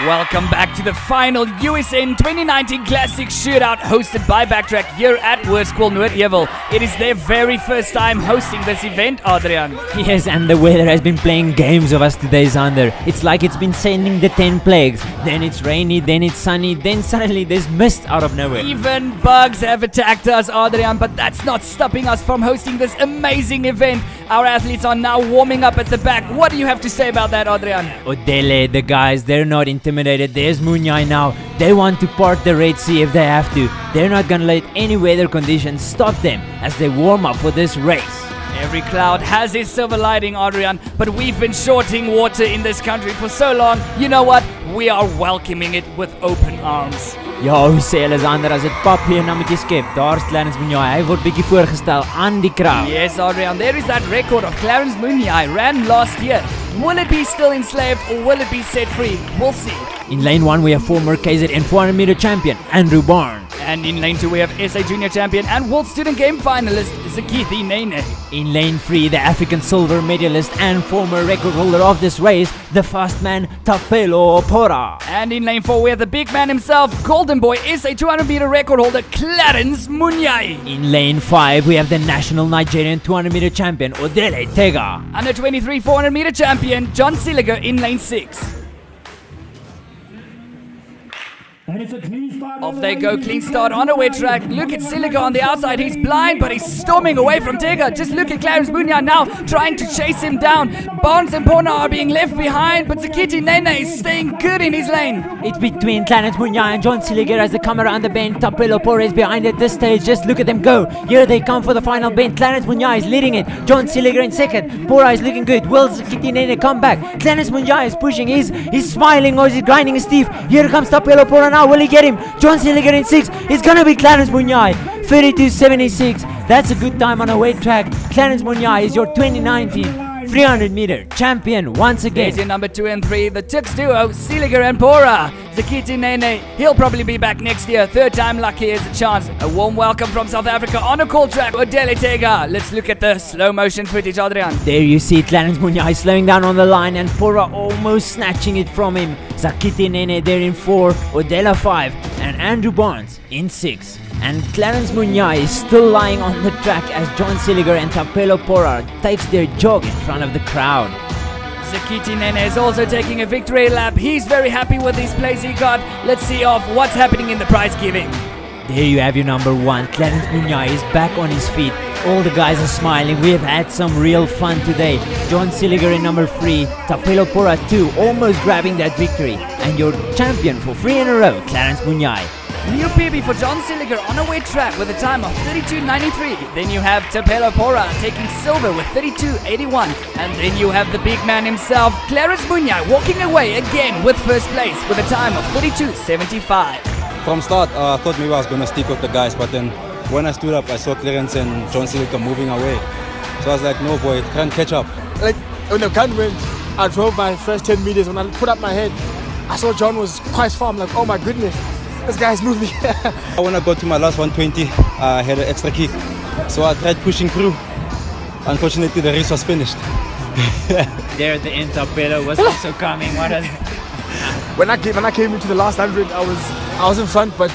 Welcome back to the final USN 2019 Classic Shootout hosted by Backtrack here at Hoerskool, Noordheuwel. It is their very first time hosting this event, Adrian. Yes, and the weather has been playing games of us today, Sander. It's like it's been sending the 10 plagues. Then it's rainy, then it's sunny, then suddenly there's mist out of nowhere. Even bugs have attacked us, Adrian, but that's not stopping us from hosting this amazing event. Our athletes are now warming up at the back. What do you have to say about that, Adrian? Odele, the guys, they're not intimidated. There's Munyai now. They want to part the Red Sea if they have to. They're not gonna let any weather conditions stop them as they warm up for this race. Every cloud has its silver lining, Adrian, but we've been shorting water in this country for so long. You know what? We are welcoming it with open arms. Ja, hoe sê hulle Sander, as dit pap hier nou met jy skep. Daar's Clarence Munyai. Hy word bietjie voorgestel aan die crowd. Yes, Adrian, there is that record of Clarence Munyai ran last year. Will it be still enslaved or will it be set free? We'll see. In lane 1 we have former KZN 400-meter champion Andrew Barnes. And in lane 2 we have SA Junior champion and World Student Game finalist Zakithi Nene. In lane 3 the African silver medalist and former record holder of this race, the fast man Tapelo Pora. And in lane 4 we have the big man himself, Golden Boy SA 200-meter record holder Clarence Munyai. In lane 5 we have the national Nigerian 200-meter champion Odele Tega. Under 23 400-meter champion John Siliger in lane 6. Off they go, clean start on a wet track. Look at Silica on the outside, he's blind but he's storming away from Tega. Just look at Clarence Munyai now trying to chase him down. Barnes and Pona are being left behind, but Zakithi Nene is staying good in his lane. It's between Clarence Munyai and John Siliger as they come around the bend. Tapelo Pora is behind at this stage. Just look at them go. Here they come for the final bend. Clarence Munyai is leading it. John Siliger in second. Pora is looking good. Will Zakithi Nene come back? Clarence Munyai is pushing. He's smiling or is he grinding his teeth? Here comes Tapelo Pora now. Will he get him? John Siliger in 6. It's gonna be Clarence Munyai. 32.76. That's a good time on a wet track. Clarence Munyai is your 2019 300-meter champion once again. There's your number 2 and 3, the Tux duo, Siliger and Pora. Zakithi Nene, he'll probably be back next year. Third time lucky is a chance. A warm welcome from South Africa on a cool track, Odele Tega. Let's look at the slow motion footage, Adrian. There you see Clarence Munyai slowing down on the line and Pora almost snatching it from him. Zakithi Nene there in 4, Odela 5 and Andrew Barnes in 6. And Clarence Munyai is still lying on the track as John Siliger and Tapelo Pora takes their jog in front of the crowd. Zakithi Nene is also taking a victory lap. He's very happy with his place he got. Let's see off what's happening in the prize giving. There you have your number 1. Clarence Munyai is back on his feet. All the guys are smiling. We have had some real fun today. John Siliger in number 3, Tapelo Pora 2, almost grabbing that victory. And your champion for 3 in a row, Clarence Munyai. New PB for John Siliger on a wet track with a time of 32.93. Then you have Tapelo Pora taking silver with 32.81. And then you have the big man himself, Clarence Munyai, walking away again with first place with a time of 32.75. From start, I thought maybe I was going to stick with the guys, but then when I stood up, I saw Clarence and John Siliger moving away. So I was like, no boy, can't catch up. Like when the gun went, I drove my first 10 meters. When I put up my head, I saw John was quite far. I'm like, oh my goodness, this guy's moving. When I got to my last 120, I had an extra kick. So I tried pushing through. Unfortunately, the race was finished. There at the end, Tapelo was also coming. When I came into the last 100, I was in front, but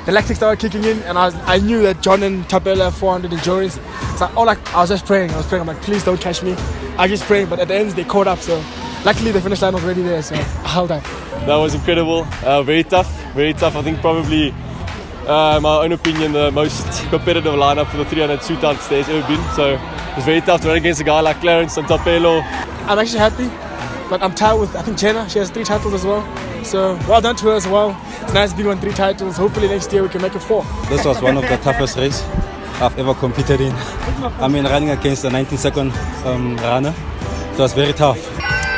the lactic started kicking in, and I knew that John and Tapelo have 400 endurance. So I was just praying. I'm like, please don't catch me. I was just praying, but at the end they caught up. So luckily the finish line was already there. So I held on. That was incredible. Very tough. I think probably, my own opinion, the most competitive lineup for the 300 shootouts there's ever been. So it was very tough to run against a guy like Clarence and Tapelo. I'm actually happy, but I'm tied with, I think, Jenna. She has 3 titles as well. So well done to her as well. It's nice being on 3 titles. Hopefully next year we can make it 4. This was one of the toughest races I've ever competed in. I mean, running against a 19-second runner. So it was very tough.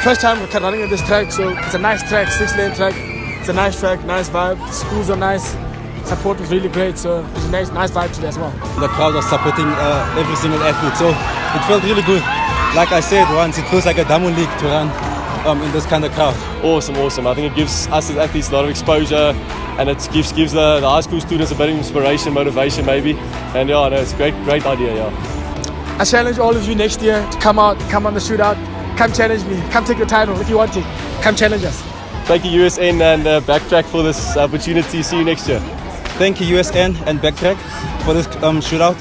First time we're running at this track, so it's a nice track, 6-lane track. It's a nice track, nice vibe. The schools are nice. Support was really great, so it's a nice vibe today as well. The crowd was supporting every single athlete, so it felt really good. Like I said once, it feels like a diamond league to run in this kind of crowd. Awesome. I think it gives us as athletes a lot of exposure, and it gives the high school students a bit of inspiration, motivation maybe. And yeah, no, it's a great idea, yeah. I challenge all of you next year to come out, come on the shootout, come challenge me, come take the title if you want to. Come challenge us. thank you USN and Backtrack for this opportunity. See you next year. Thank you USN and Backtrack for this shootout.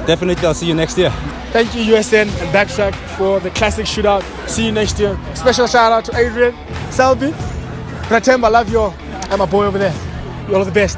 Definitely, I'll see you next year. Thank you USN and Backtrack for the Classic Shootout. See you next year. Special shout out to Adrian, Selby, Pratemba, I love you all. And my boy over there. You're all the best.